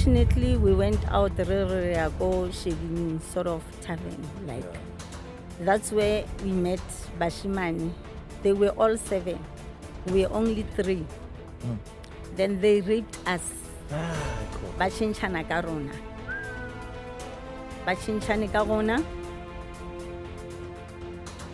unfortunately, we went out go shebing sort of tavern, like that's where we met Bashimani. They were all 7. We were only 3. Then they raped us. Cool. Bachinchana karona. Bachinchani karona.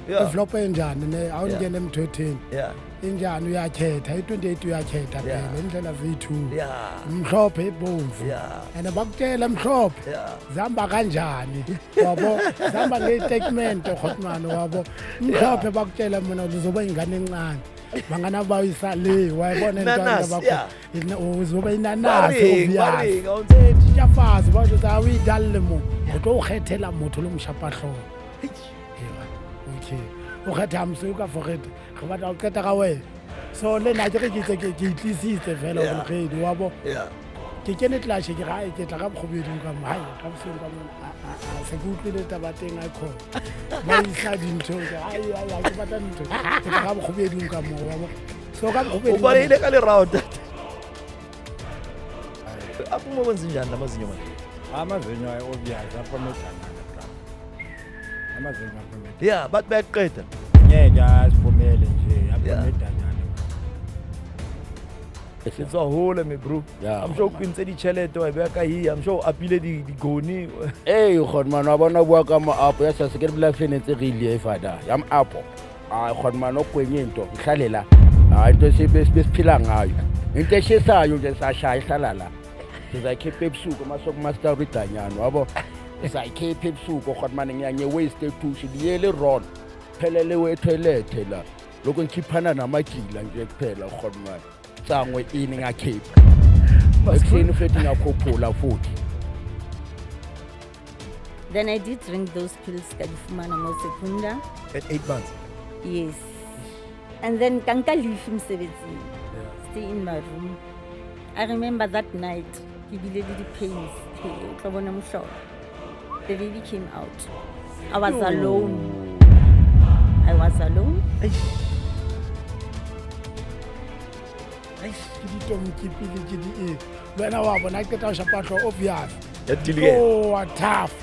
Yeah. Develop enjani ne awungene emthetheni Yeah. injani uyakhetha i28 uyakhetha Yeah. phela indlela zethu Yeah. mhlophe ebomvu Yeah. and bakutshela mhlophe Yeah. zihamba kanjani wabo zihamba ngestatement Khotman wabo mhlophe bakutshela mina uzoba ingane encane bangana bayisale wayibona Nanas, into yeah. bakho uzoba inanasi Baring, obvious awuthethi. jafazi basho za uyidalle mo utlo ukhethela motho lo mshapahlo okay o kgetha msuka for it go batla o qeta ga wena so le nna ke ke itlisitse fela Yeah. go khedi wa bo Yeah. ke kene tlashe ke ga ke tla ga bogobedi ka mai ka boseng ka mo a se ke utlwile tabateng a kho ba isa dintho ai ke batla ntho ke tla ga bogobedi ka mo wa bo so ka O bogobedi balile ka le round. Apho mo benza njani lamazinyo manje? Amazinyo obvious aphomethana amazinyo aphomethana Yeah, bathi bayaqeda. ngeke asiphumele nje aphomethana It's a hole me bro. Yeah. I'm sure kwintse di chelete wa beka hi. I'm sure apile di goni. Hey, Khotman wa bona bua ka mo apo ya sa se ke bla fenetse re ile e fada ya mo apo a Khotman o kwenye into ihlalela into siphila ngayo into eshisayo nje sashaya ihlalala sizakhipha ebusuku masoko master ridanyana wabo sizakhipha ebusuku Khotman ngiyanye waste to shidiyele road phelele we toilet la lokho ngikhipana namagila nje kuphela Khotman tsangwe ini ngakhipha masini fethi ngakhophula futhi. Then I did drink those pills kadifumana mo Secunda. At 8 months. Yes. And then kanka leave msebetsing. Stay in my room. I remember that night, ke bile le di-pains. Hey, o tla bona mohlolo. The baby came out. I was alone. I was alone. ke ditomkipile ke di wena wa bona ke ta shapahlo obvious Ya dilige. oh tough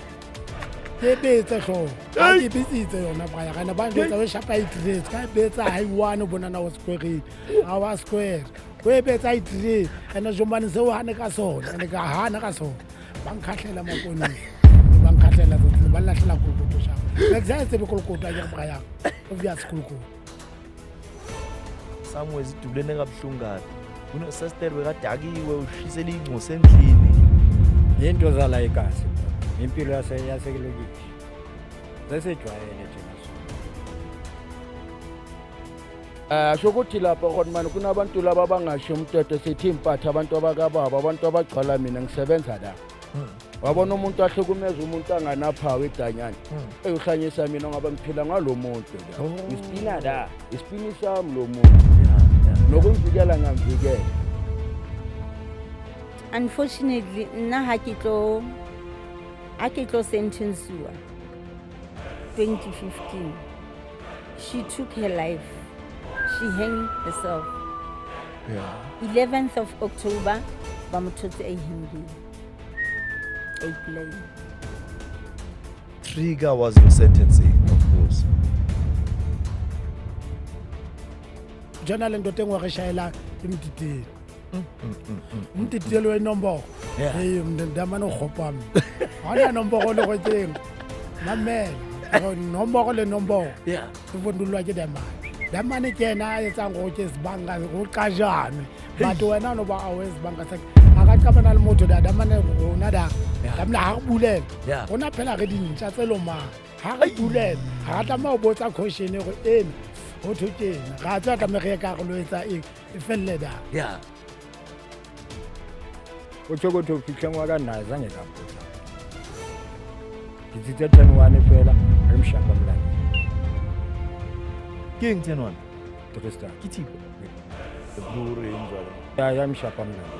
ke betsa hlo a ke bitsitse yona ba ya kana ba betsa we shapa itrate ka betsa hai one bona na o square a wa square we betsa itrate ana jombani se o hane ka sona ene ka hana ka sona bang khahlela makoni bang khahlela tse ba lahlela go go shapa exactly be kolokota ya ba ya obvious koloko Somewhere zidubulene kabuhlungana. Uno sister bekadakiwe ushisela ingcosi endlini. into zala ikasi impilo yasekelokiti sesejwayele thina Shokuthi lapha Khotman kunabantu laba bangasho umthetho sithi impatha abantu abakababa abantu abagcwala mina ngisebenza la wabona umuntu ahlukumeza umuntu anganaphawe edanyana eyohlanyisa mina ngoba ngiphila ngalomuntu la isipina la isipini sami lo muntu nokumvikela ngamvikela. Unfortunately, nna ha ke tlo sentenceiwa 2015. She took her life. She hanged herself. Yeah. 11th of October, ba mothotse a hangile. A plane. Trigger was your sentencing, of course. jona le ndote ngwa re shaela imtitile mtitile we nomboro Yeah. hey ndamana khopa mi hana nomboro le go teng mamela nomboro le nomboro Yeah. ke bondulwa ke damane ke na etsa go ke sibanga go qajane batho wena no ba awes banga sa aka ka bana le motho da damane rona da damna ha bulela Yeah. rona phela re dintsa tse lo ma ha re bulela ha ta ma o botsa question go ene ho thokena ga tsa ka mere ka go loetsa e felle da Yeah. utsho ukuthi ufihle ngwaka naye zange kaphuza ngizithe 10 phela emshaka mlando King 10-1. Trista Kitipo. The Blue Range. ya mshaka mlando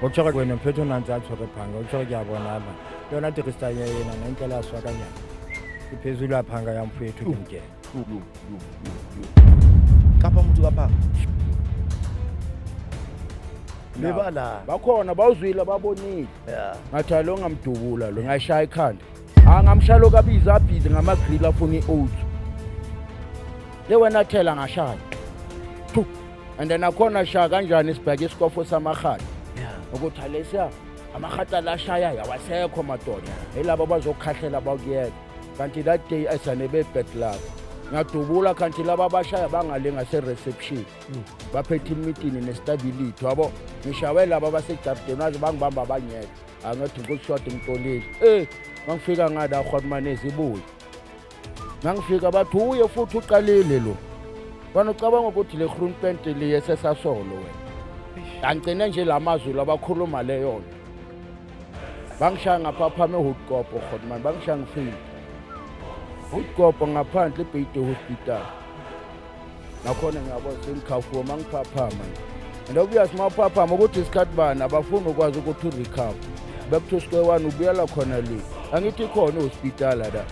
utsho kwena mphetho nanzi athore phanga utsho kuyabona apha yona Trista yena nentlela aswakanya iphezulu aphanga yamfethu kimke Kapa mtu kapa. Bebala. bakhona bawuzwile babonile Yeah. ngathi alo ngamdubula lo ngayishaya ikhanda ngamshalo kabiza abhizi ngamagrill afuna i-oats le wena thela ngashaya Thu. And then akhona shaya kanjani isibheke isikofo samahata Yeah. ukuthi alesiya amahata lashaya yawasekho madoda elabo bazokhahlela bakuyeka kanti that day asanebe bad luck ngadubula kanti laba abashaya bangale ngase-reception baphethe imitini nestability wabo ngishawe laba basejardeni waze bangibamba bangeka angathi nkusishode ngitolile ngangifika ngada rhotmanezi ibuye ngangifika bathi uye futhi uqalile lo wena ucabanga ukuthi le groenpent le yesesasolo wena angcine nje lamazwi labakhuluma leyo bangishaya ngaphaphame eHoodkopo rhotman bangishaya ngifile Hoodkopo ngaphandle eBayte Hospital nakhona ngiyabona sengikhafuwa mangiphaphama ndokuyazi maphaphama ukuthi isikhathi bani abafuna ukwazi ukuthi urecover back to square one ubuyela khona le angithi khona ehospital la